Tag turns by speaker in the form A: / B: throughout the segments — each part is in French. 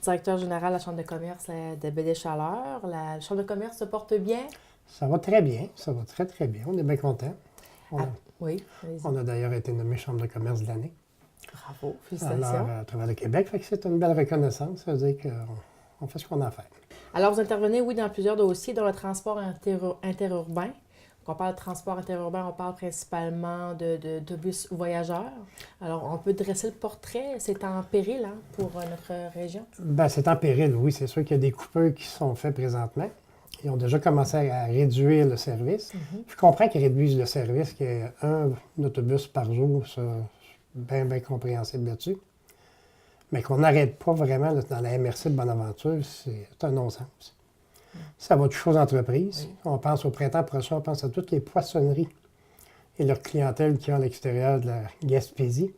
A: directeur général de la Chambre de commerce de Baie-des-Chaleurs. La Chambre de commerce se porte bien?
B: Ça va très bien, ça va très, très bien. On est bien contents.
A: Oui, allez-y.
B: On a d'ailleurs été nommé Chambre de commerce de l'année.
A: Bravo, félicitations.
B: Alors, à travers le Québec, fait que c'est une belle reconnaissance. Ça veut dire qu'on fait ce qu'on a à faire.
A: Alors, vous intervenez, oui, dans plusieurs dossiers, dont le transport interurbain. Quand on parle de transport interurbain, on parle principalement d'autobus voyageurs. Alors, on peut dresser le portrait. C'est en péril pour notre région?
B: Bien, c'est en péril, oui. C'est sûr qu'il y a des coupures qui sont faites présentement. Ils ont déjà commencé à réduire le service. Je comprends qu'ils réduisent le service, qu'il y ait un autobus par jour, ça, bien, bien compréhensible là-dessus. Mais qu'on n'arrête pas vraiment là, dans la MRC de Bonaventure, c'est un non-sens. Ça va toucher aux entreprises. Oui. On pense au printemps prochain, on pense à toutes les poissonneries et leur clientèle qui est à l'extérieur de la Gaspésie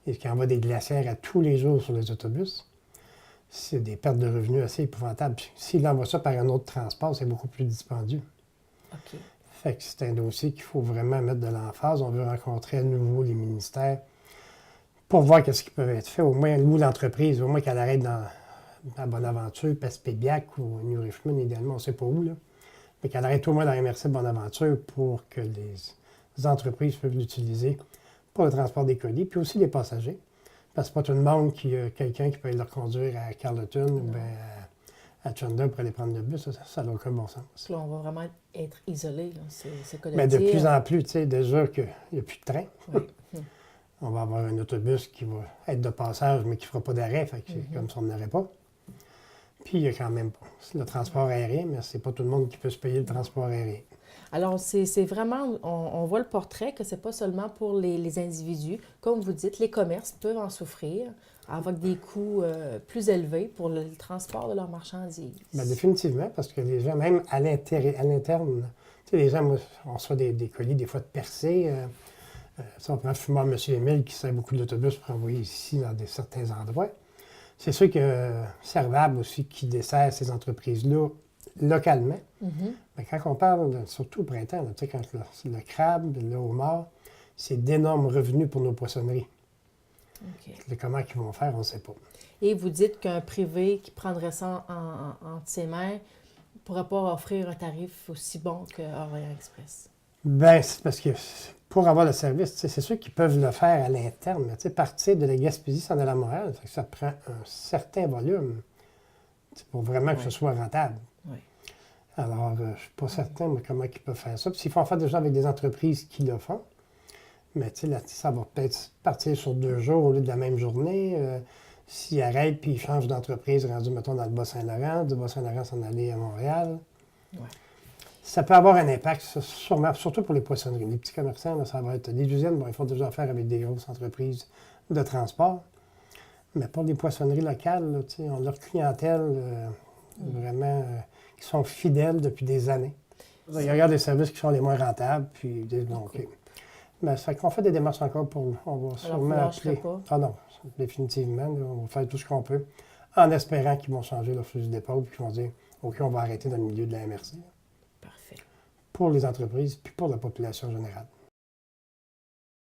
B: et qui envoie des glacières à tous les jours sur les autobus. C'est des pertes de revenus assez épouvantables. S'il envoie ça par un autre transport, c'est beaucoup plus dispendieux.
A: OK.
B: Fait que c'est un dossier qu'il faut vraiment mettre de l'emphase. On veut rencontrer à nouveau les ministères pour voir ce qui peut être fait. Au moins, nous, l'entreprise, au moins qu'elle arrête à Bonaventure, Passepébiac ou New Richmond, idéalement, on ne sait pas où, là. Mais qu'elle arrête au moins dans la MRC de Bonaventure pour que les entreprises peuvent l'utiliser pour le transport des colis, puis aussi les passagers. Parce que c'est pas tout le monde qui a quelqu'un qui peut leur conduire à Carleton ou bien à Chunda pour aller prendre le bus. Ça n'a aucun bon sens.
A: Là, on va vraiment être isolé, c'est que
B: Mais de plus en plus, tu sais, déjà qu'il n'y a plus de train.
A: Oui.
B: On va avoir un autobus qui va être de passage, mais qui ne fera pas d'arrêt, fait que comme si on n'aurait pas. Puis il y a quand même le transport aérien, mais c'est pas tout le monde qui peut se payer le transport aérien.
A: Alors, c'est vraiment, on voit le portrait que c'est pas seulement pour les individus. Comme vous dites, les commerces peuvent en souffrir avec des coûts plus élevés pour le transport de leurs marchandises.
B: Bien, définitivement, parce que les gens, même à l'interne, tu sais, les gens, on reçoit des colis, des fois de percés. Si on prend Fumeur M. Émile qui sert beaucoup d'autobus pour envoyer ici dans certains endroits. C'est sûr que Servable aussi qui dessert ces entreprises-là localement. Mais quand on parle, surtout au printemps, là, quand le crabe, le homard, c'est d'énormes revenus pour nos poissonneries. Okay. Comment ils vont faire, on ne sait pas.
A: Et vous dites qu'un privé qui prendrait ça entre ses mains ne pourrait pas offrir un tarif aussi bon que Orient Express? Bien,
B: c'est parce que pour avoir le service, c'est sûr qu'ils peuvent le faire à l'interne, mais partir de la Gaspésie s'en aller à Montréal, ça prend un certain volume pour vraiment que ce soit rentable.
A: Oui.
B: Alors, je ne suis pas certain comment ils peuvent faire ça. Puis s'ils font faire déjà avec des entreprises qui le font, mais ça va peut-être partir sur 2 jours au lieu de la même journée. S'ils arrêtent puis ils changent d'entreprise, rendu, mettons, dans le Bas-Saint-Laurent, du Bas-Saint-Laurent s'en aller à Montréal.
A: Oui.
B: Ça peut avoir un impact, sûrement, surtout pour les poissonneries. Les petits commerçants, là, ça va être des usines, bon, ils font déjà affaire avec des grosses entreprises de transport. Mais pour les poissonneries locales, là, on a leur clientèle vraiment qui sont fidèles depuis des années. Il y a des services qui sont les moins rentables, puis donc, mais ça fait qu'on fait des démarches encore pour. On va sûrement appeler. Ah non, définitivement, là, on va faire tout ce qu'on peut, en espérant qu'ils vont changer leur fusil d'épaule, puis qu'ils vont dire OK, on va arrêter dans le milieu de la MRC.
A: Parfait.
B: Pour les entreprises, puis pour la population générale.